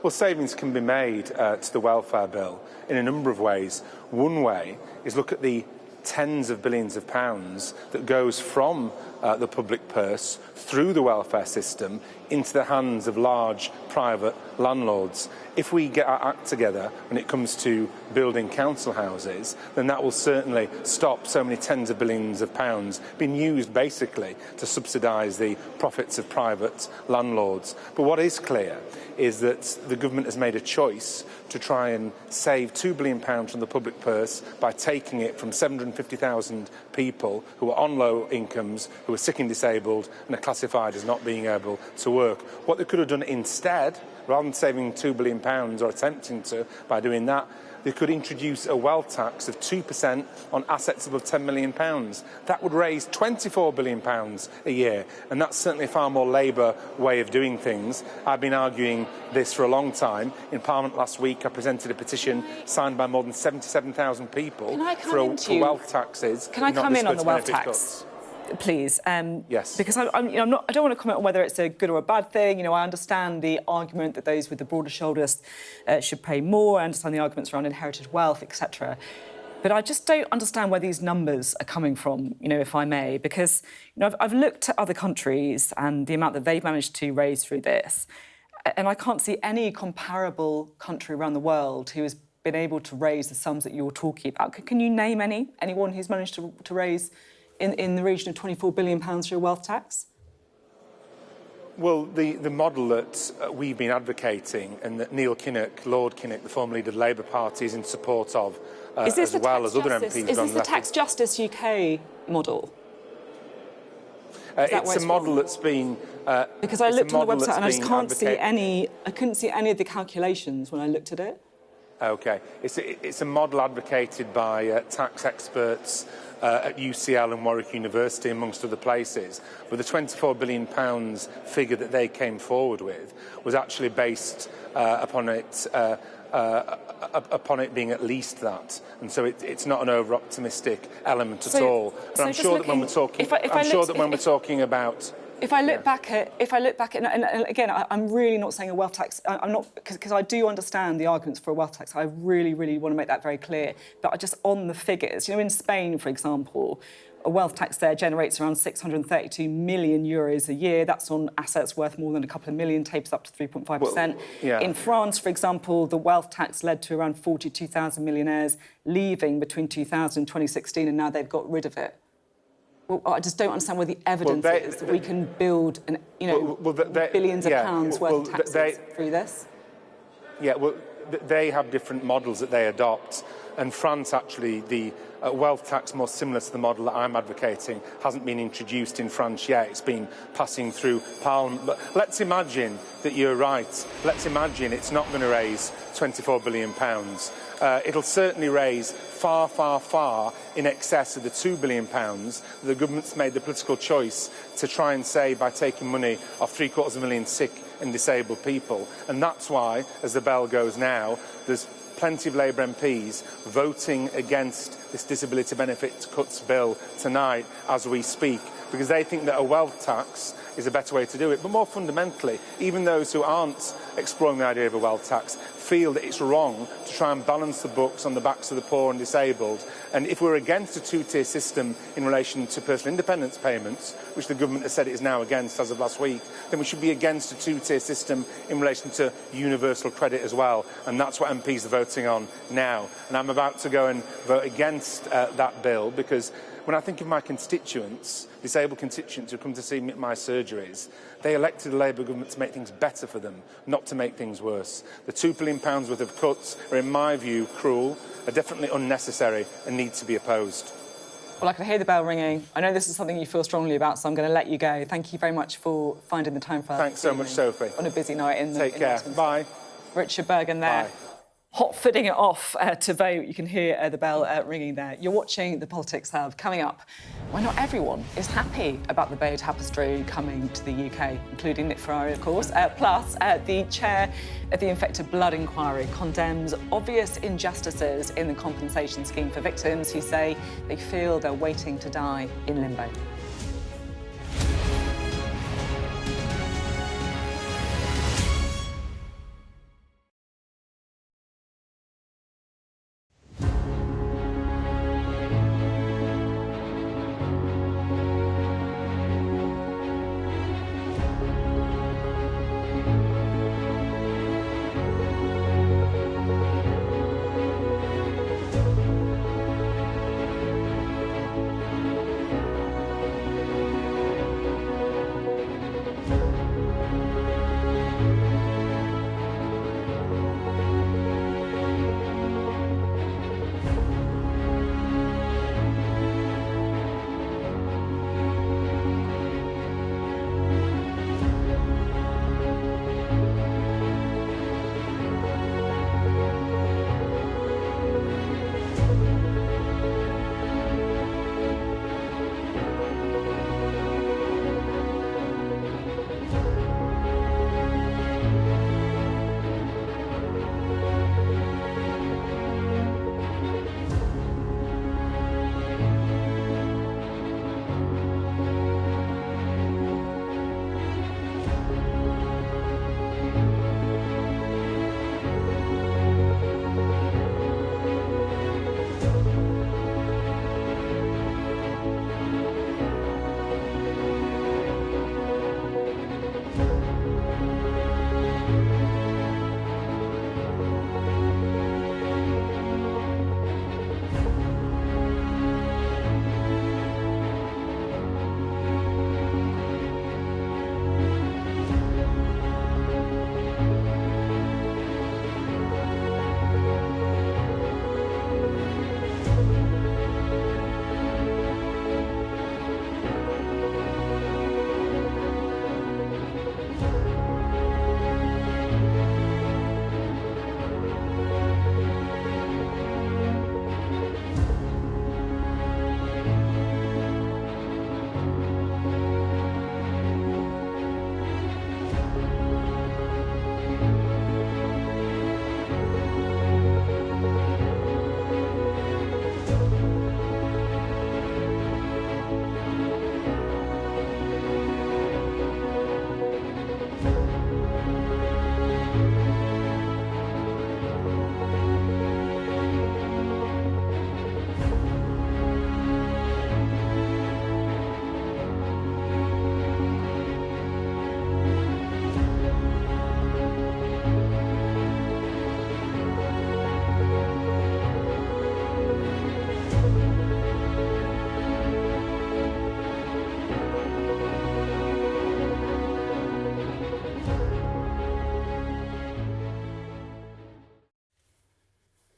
Well, savings can be made to the welfare bill in a number of ways. One way is look at the tens of billions of pounds that goes from the public purse through the welfare system into the hands of large private landlords. If we get our act together when it comes to building council houses, then that will certainly stop so many tens of billions of pounds being used basically to subsidise the profits of private landlords. But what is clear is that the government has made a choice to try and save £2 billion from the public purse by taking it from 750,000 people who are on low incomes, who are sick and disabled and are classified as not being able to work. What they could have done instead, rather than saving £2 billion or attempting to by doing that, they could introduce a wealth tax of 2% on assets above £10 million. That would raise £24 billion a year, and that's certainly a far more Labour way of doing things. I've been arguing this for a long time. In Parliament last week, I presented a petition signed by more than 77,000 people for wealth taxes. Can I come in on the wealth tax? Please. Yes. Because I don't want to comment on whether it's a good or a bad thing. I understand the argument that those with the broader shoulders should pay more. I understand the arguments around inherited wealth, etc. But I just don't understand where these numbers are coming from, if I may, because I've looked at other countries and the amount that they've managed to raise through this, and I can't see any comparable country around the world who has been able to raise the sums that you're talking about. Can you name anyone who's managed to raise in the region of £24 billion for a wealth tax? Well, the model that we've been advocating and that Neil Kinnock, Lord Kinnock, the former leader of the Labour Party, is in support of, as well as other MPs. Is this the Tax Justice UK model? It's a model that's been... because I looked on the website and I just can't see any... I couldn't see any of the calculations when I looked at it. OK. It's a model advocated by tax experts at UCL and Warwick University, amongst other places. But the £24 billion figure that they came forward with was actually based upon it being at least that. And so it's not an over-optimistic element at all. But I'm sure that when we're talking about... If I look back at, and again, I'm really not saying a wealth tax. I'm not, because I do understand the arguments for a wealth tax. I really, really want to make that very clear. But I just on the figures, in Spain, for example, a wealth tax there generates around €632 million a year. That's on assets worth more than a couple of million, tapers up to 3.5%. In France, for example, the wealth tax led to around 42,000 millionaires leaving between 2000 and 2016, and now they've got rid of it. Well, I just don't understand where the evidence is that we can build, billions of pounds worth of taxes through this. Yeah, well, they have different models that they adopt. And France, actually, the wealth tax more similar to the model that I'm advocating hasn't been introduced in France yet. It's been passing through Parliament. But let's imagine that you're right. Let's imagine it's not going to raise £24 billion. It'll certainly raise far, far, far in excess of the £2 billion the government's made the political choice to try and save by taking money off 750,000 sick and disabled people. And that's why, as the bell goes now, there's plenty of Labour MPs voting against this disability benefit cuts bill tonight as we speak. because they think that a wealth tax is a better way to do it. But more fundamentally, even those who aren't exploring the idea of a wealth tax feel that it's wrong to try and balance the books on the backs of the poor and disabled. And if we're against a two-tier system in relation to personal independence payments, which the government has said it is now against as of last week, then we should be against a two-tier system in relation to universal credit as well. And that's what MPs are voting on now. And I'm about to go and vote against that bill, because when I think of my constituents, disabled constituents who come to see me at my surgeries, they elected the Labour government to make things better for them, not to make things worse. The £2 billion worth of cuts are, in my view, cruel, are definitely unnecessary and need to be opposed. Well, I can hear the bell ringing. I know this is something you feel strongly about, so I'm going to let you go. Thank you very much for finding the time for us. Thanks so much, Sophie. On a busy night in the... Take care. Bye. Richard Bergen there. Bye. Hot footing it off to vote. You can hear the bell ringing there. You're watching the Politics Hub. Coming up, why not everyone is happy about the Bay Tapestry coming to the UK, including Nick Ferrari, of course. Plus, the chair of the Infected Blood Inquiry condemns obvious injustices in the compensation scheme for victims who say they feel they're waiting to die in limbo.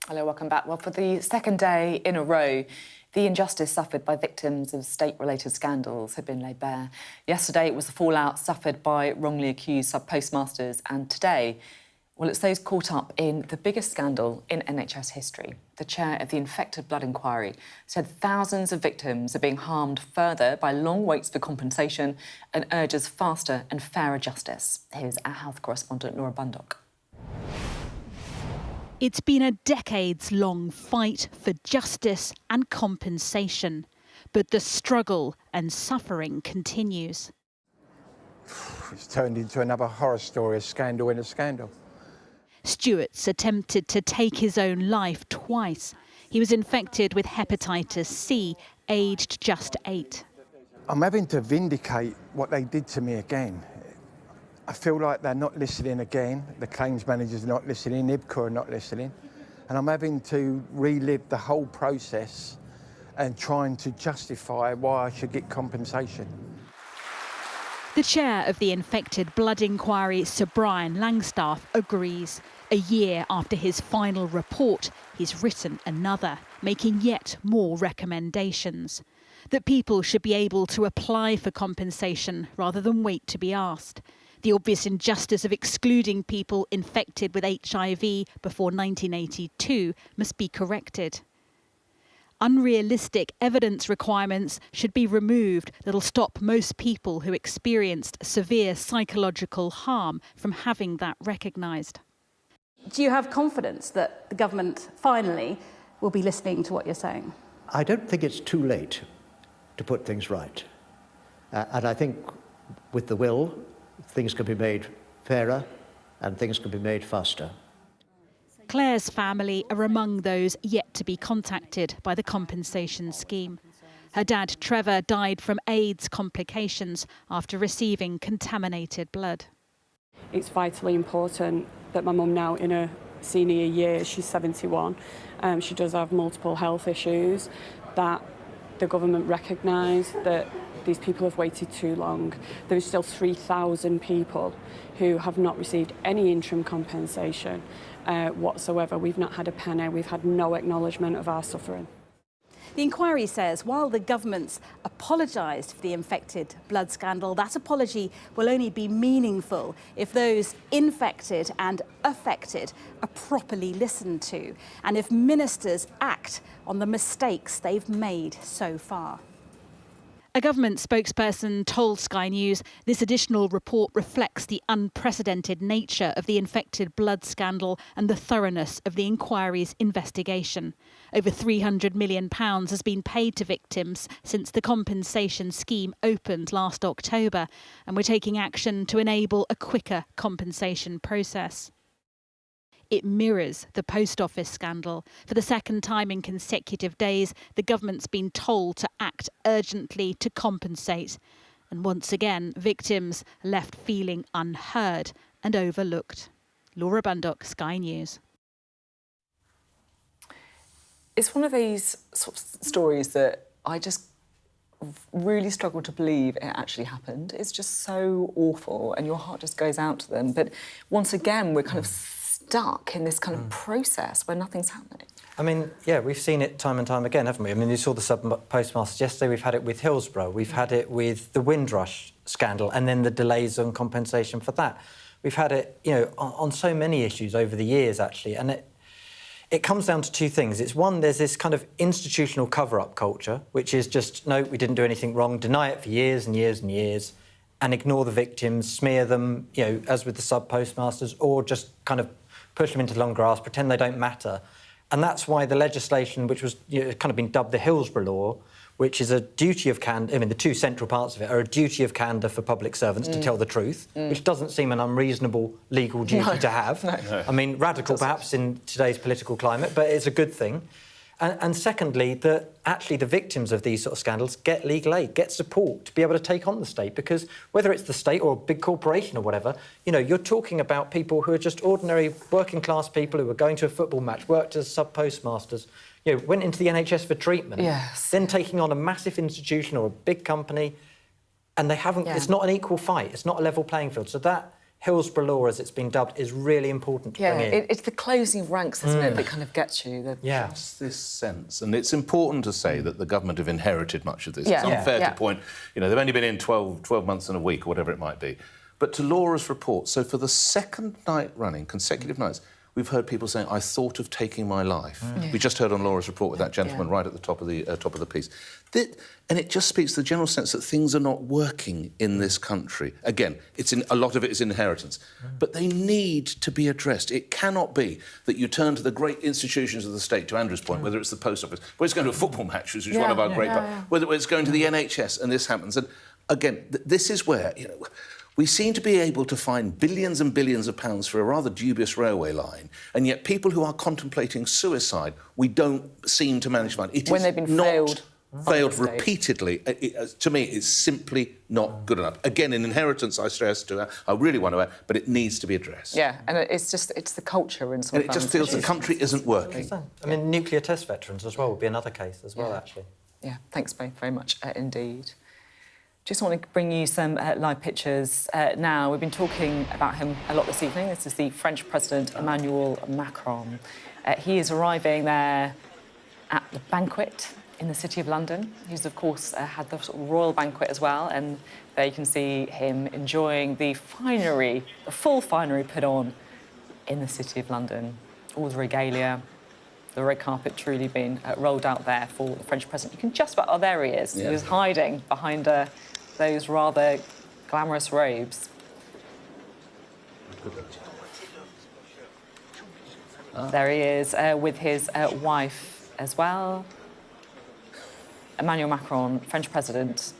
Hello, welcome back. Well, for the second day in a row, the injustice suffered by victims of state-related scandals had been laid bare. Yesterday, it was the fallout suffered by wrongly accused sub-postmasters, and today, well, it's those caught up in the biggest scandal in NHS history. The chair of the Infected Blood Inquiry said thousands of victims are being harmed further by long waits for compensation and urges faster and fairer justice. Here's our health correspondent, Laura Bundock. It's been a decades-long fight for justice and compensation. But the struggle and suffering continues. It's turned into another horror story, a scandal in a scandal. Stewart's attempted to take his own life twice. He was infected with hepatitis C, aged just 8. I'm having to vindicate what they did to me again. I feel like they're not listening again. The claims manager's not listening, IBCA are not listening. And I'm having to relive the whole process and trying to justify why I should get compensation. The chair of the infected blood inquiry, Sir Brian Langstaff, agrees. A year after his final report, he's written another, making yet more recommendations. That people should be able to apply for compensation rather than wait to be asked. The obvious injustice of excluding people infected with HIV before 1982 must be corrected. Unrealistic evidence requirements should be removed that'll stop most people who experienced severe psychological harm from having that recognised. Do you have confidence that the government finally will be listening to what you're saying? I don't think it's too late to put things right. And I think with the will, things can be made fairer and things can be made faster. Claire's family are among those yet to be contacted by the compensation scheme. Her dad, Trevor, died from AIDS complications after receiving contaminated blood. It's vitally important that my mum, now in her senior year, she's 71, she does have multiple health issues, that the government recognise that these people have waited too long. There is still 3,000 people who have not received any interim compensation whatsoever. We've not had a penny, we've had no acknowledgement of our suffering. The inquiry says while the government's apologised for the infected blood scandal, that apology will only be meaningful if those infected and affected are properly listened to and if ministers act on the mistakes they've made so far. A government spokesperson told Sky News this additional report reflects the unprecedented nature of the infected blood scandal and the thoroughness of the inquiry's investigation. Over £300 million has been paid to victims since the compensation scheme opened last October, and we're taking action to enable a quicker compensation process. It mirrors the post office scandal. For the second time in consecutive days, the government's been told to act urgently to compensate. And once again, victims are left feeling unheard and overlooked. Laura Bundock, Sky News. It's one of these sort of stories that I just really struggle to believe it actually happened. It's just so awful and your heart just goes out to them. But once again, we're kind of stuck in this kind of process where nothing's happening. I mean, yeah, we've seen it time and time again, haven't we? I mean, you saw the sub-postmasters yesterday, we've had it with Hillsborough, we've had it with the Windrush scandal and then the delays on compensation for that. We've had it, you know, on so many issues over the years, actually, and it comes down to two things. It's one, there's this kind of institutional cover-up culture, which is just, no, we didn't do anything wrong, deny it for years and years and years, and ignore the victims, smear them, you know, as with the sub-postmasters, or just kind of push them into the long grass, pretend they don't matter. And that's why the legislation, which was kind of been dubbed the Hillsborough Law, which is a duty of candour, I mean, the two central parts of it are a duty of candour for public servants to tell the truth, which doesn't seem an unreasonable legal duty to have. No. I mean, radical perhaps in today's political climate, but it's a good thing. And secondly, that actually the victims of these sort of scandals get legal aid, get support to be able to take on the state, because whether it's the state or a big corporation or whatever, you know, you're talking about people who are just ordinary working class people who were going to a football match, worked as sub-postmasters, you know, went into the NHS for treatment, then taking on a massive institution or a big company, and they haven't, it's not an equal fight, it's not a level playing field. So that Hillsborough Law, as it's been dubbed, is really important to bring in. It's the closing of ranks, isn't it, that kind of gets you. It's this sense, and it's important to say that the government have inherited much of this. Yeah. It's unfair to point, you know, they've only been in 12 months and a week, or whatever it might be. But to Laura's report, so for the second night running, consecutive nights, we've heard people saying, I thought of taking my life. We just heard on Laura's report with that gentleman right at the top of the piece. And it just speaks to the general sense that things are not working in this country. Again, a lot of it is inheritance. But they need to be addressed. It cannot be that you turn to the great institutions of the state, to Andrew's point, whether it's the post office, whether it's going to a football match, which is one of our great... Whether it's going to the NHS and this happens. And again, this is where, we seem to be able to find billions and billions of pounds for a rather dubious railway line, and yet people who are contemplating suicide, we don't seem to manage to find. When they've been failed repeatedly. To me, it's simply not good enough. Again, in inheritance, I stress to I really want to add, but it needs to be addressed. Yeah, and it's the culture in some And it just feels the country isn't working. I mean, nuclear test veterans as well would be another case as well, actually. Yeah, thanks both very much indeed. Just want to bring you some live pictures now. We've been talking about him a lot this evening. This is the French President, Emmanuel Macron. He is arriving there at the banquet in the City of London. He's, of course, had the sort of royal banquet as well, and there you can see him enjoying the finery, the full finery put on in the City of London. All the regalia, the red carpet truly been rolled out there for the French president. You can just about... Oh, there he is. Yeah. He was hiding behind those rather glamorous robes. There he is with his wife as well. Emmanuel Macron, French president,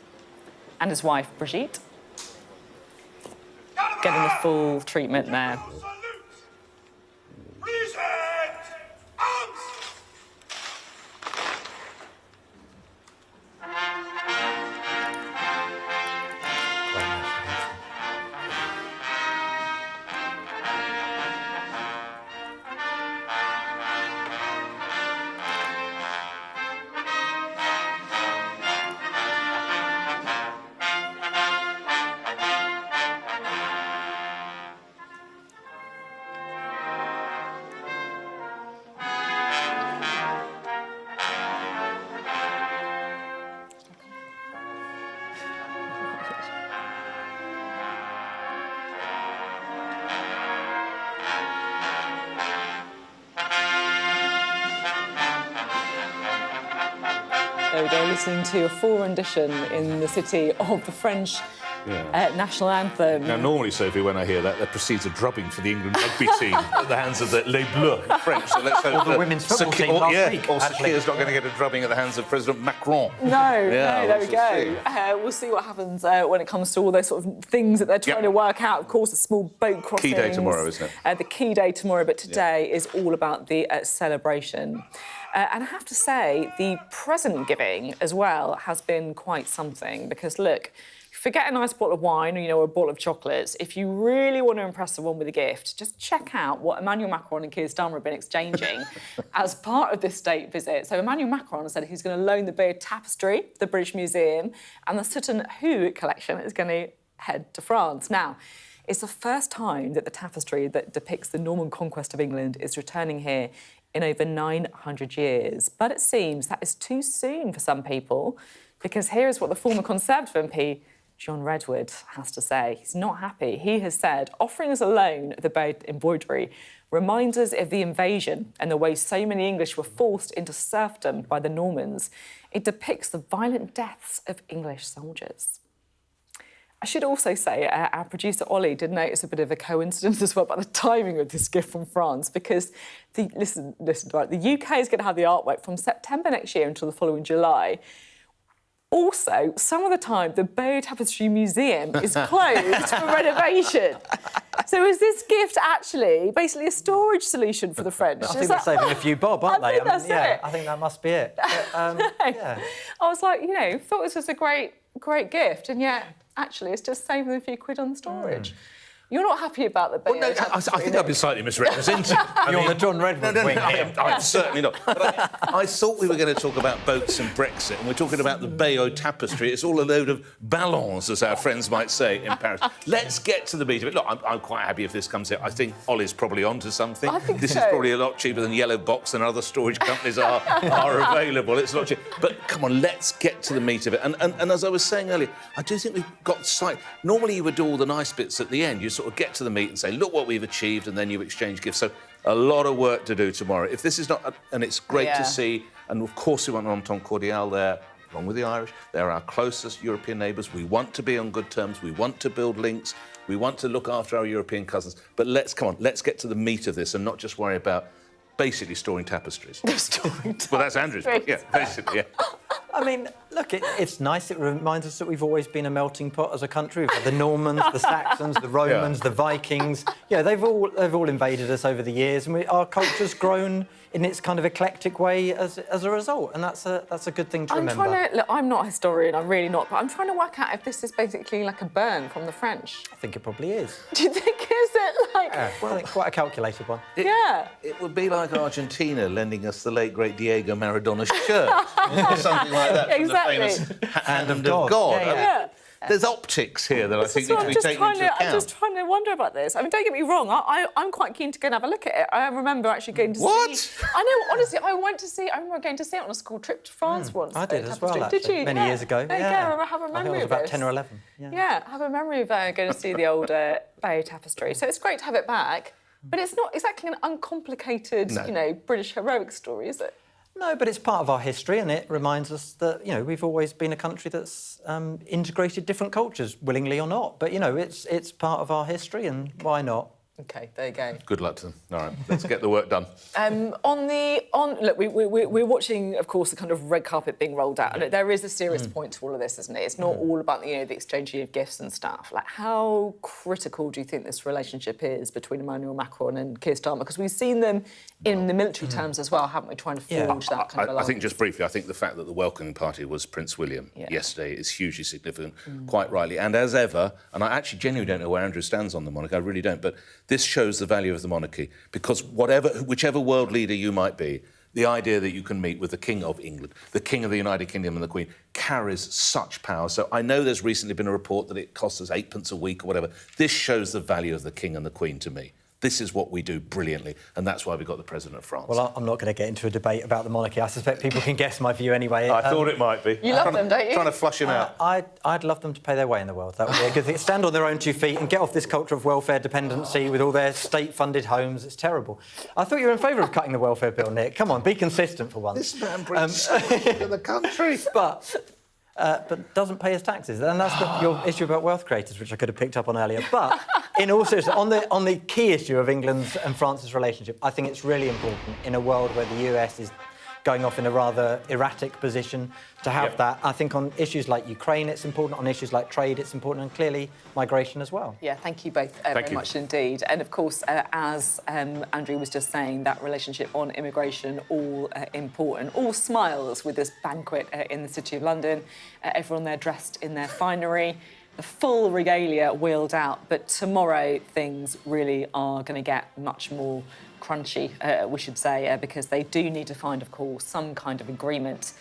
and his wife, Brigitte, getting the full treatment there. There we go, listening to a full rendition in the city of the French national anthem. Now, normally, Sophie, when I hear that, that precedes a drubbing for the England rugby team at the hands of the Les Bleus, French. So let's hope the women's football team last week. Also, Keir's not going to get a drubbing at the hands of President Macron. No, there we go. We'll see what happens when it comes to all those sort of things that they're trying to work out. Of course, the small boat crossings. Key day tomorrow, isn't it? The key day tomorrow, but today is all about the celebration. And I have to say, the present giving as well has been quite something, because, look, forget a nice bottle of wine or, a bottle of chocolates. If you really want to impress someone with a gift, just check out what Emmanuel Macron and Keir Starmer have been exchanging as part of this state visit. So Emmanuel Macron said he's going to loan the Bayeux Tapestry to the British Museum, and the Sutton Hoo collection is going to head to France. Now, it's the first time that the tapestry that depicts the Norman conquest of England is returning here in over 900 years. But it seems that is too soon for some people, because here is what the former Conservative MP, John Redwood, has to say. He's not happy. He has said, offering us a loan of the Bayeux embroidery reminds us of the invasion and the way so many English were forced into serfdom by the Normans. It depicts the violent deaths of English soldiers. I should also say our producer Ollie did notice a bit of a coincidence as well about the timing of this gift from France, because listen, right, the UK is going to have the artwork from September next year until the following July. Also, some of the time, the Bayeux Tapestry Museum is closed for renovation. So is this gift actually basically a storage solution for the French? I think they're saving a few bob, aren't they? I think that must be it. But, I was like, thought this was a great gift, and yet actually it's just saving a few quid on the storage. You're not happy about the Bayeux Tapestry? I think I've been slightly misrepresented. You're the John Redwood wing here. I'm certainly not. But I thought we were going to talk about boats and Brexit, and we're talking about the Bayeux Tapestry. It's all a load of ballons, as our friends might say in Paris. Let's get to the meat of it. Look, I'm quite happy if this comes here. I think Ollie's probably onto something. I think this so. is probably a lot cheaper than Yellow Box and other storage companies are available. It's a lot cheaper. But come on, let's get to the meat of it. And as I was saying earlier, I do think we've got sight. Normally you would do all the nice bits at the end. You sort of get to the meat and say, look what we've achieved, and then you exchange gifts. So a lot of work to do tomorrow. If this is not, and it's great to see, and of course we want an entente cordiale there, along with the Irish. They're our closest European neighbours. We want to be on good terms. We want to build links. We want to look after our European cousins. But let's get to the meat of this and not just worry about basically storing tapestries. Well, that's Andrew's point. Yeah, basically, yeah. I mean, look, it's nice. It reminds us that we've always been a melting pot as a country. We've had the Normans, the Saxons, the Romans, the Vikings. Yeah, they've all invaded us over the years, and our culture's grown in its kind of eclectic way as a result, and that's a good thing to remember. Look, I'm not a historian, I'm really not, but I'm trying to work out if this is basically like a burn from the French. I think it probably is. Do you think is it like? Yeah, well, I think quite a calculated one. It would be like Argentina lending us the late great Diego Maradona's shirt, or something like that. Exactly. From the famous Hand of God. Yeah. There's optics here that I think need to be taken into account. I'm just trying to wonder about this. I mean, don't get me wrong, I'm quite keen to go and have a look at it. I remember actually going to see... What? I know, honestly, I remember going to see it on a school trip to France once. I did as well, Did you? Many years ago. There you go, I have a memory of this. I think I was about 10 or 11. Yeah, I have a memory of going to see the old Bay tapestry. So it's great to have it back, but it's not exactly an uncomplicated, British heroic story, is it? No, but it's part of our history, and it reminds us that, we've always been a country that's integrated different cultures, willingly or not. But, it's part of our history, and why not? OK, there you go. Good luck to them. All right, let's get the work done. Look, we're watching, of course, the kind of red carpet being rolled out. And there is a serious point to all of this, isn't it? It's not all about the exchanging of gifts and stuff. Like, how critical do you think this relationship is between Emmanuel Macron and Keir Starmer? Because we've seen them in the military terms as well, haven't we? Trying to forge that kind of alliance. I think just briefly, I think the fact that the welcoming party was Prince William yesterday is hugely significant, quite rightly. And as ever, and I actually genuinely don't know where Andrew stands on the monarchy, I really don't, but this shows the value of the monarchy, because whichever world leader you might be, the idea that you can meet with the King of England, the King of the United Kingdom and the Queen carries such power. So I know there's recently been a report that it costs us 8p a week or whatever. This shows the value of the King and the Queen to me. This is what we do brilliantly, and that's why we got the President of France. Well, I'm not going to get into a debate about the monarchy. I suspect people can guess my view anyway. I thought it might be. You love them, don't you? Trying to flush him out. I'd love them to pay their way in the world. That would be a good thing. Stand on their own 2 feet and get off this culture of welfare dependency with all their state-funded homes. It's terrible. I thought you were in favour of cutting the welfare bill, Nick. Come on, be consistent for once. This man brings to the country. But doesn't pay his taxes. And that's your issue about wealth creators, which I could have picked up on earlier. But in all seriousness, on the key issue of England's and France's relationship, I think it's really important in a world where the US is going off in a rather erratic position to have that. I think on issues like Ukraine, it's important. On issues like trade, it's important. And clearly, migration as well. Yeah, thank you both very much indeed. And of course, as Andrew was just saying, that relationship on immigration, all important. All smiles with this banquet in the City of London. Everyone there dressed in their finery. The full regalia wheeled out. But tomorrow, things really are going to get much more crunchy, we should say, because they do need to find, of course, some kind of agreement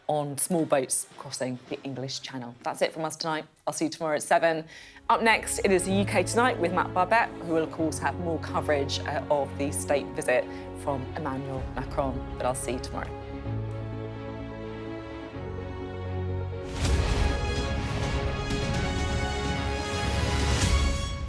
on small boats crossing the English Channel. That's it from us tonight. I'll see you tomorrow at 7. Up next, it is the UK Tonight with Matt Barbette, who will, of course, have more coverage of the state visit from Emmanuel Macron. But I'll see you tomorrow.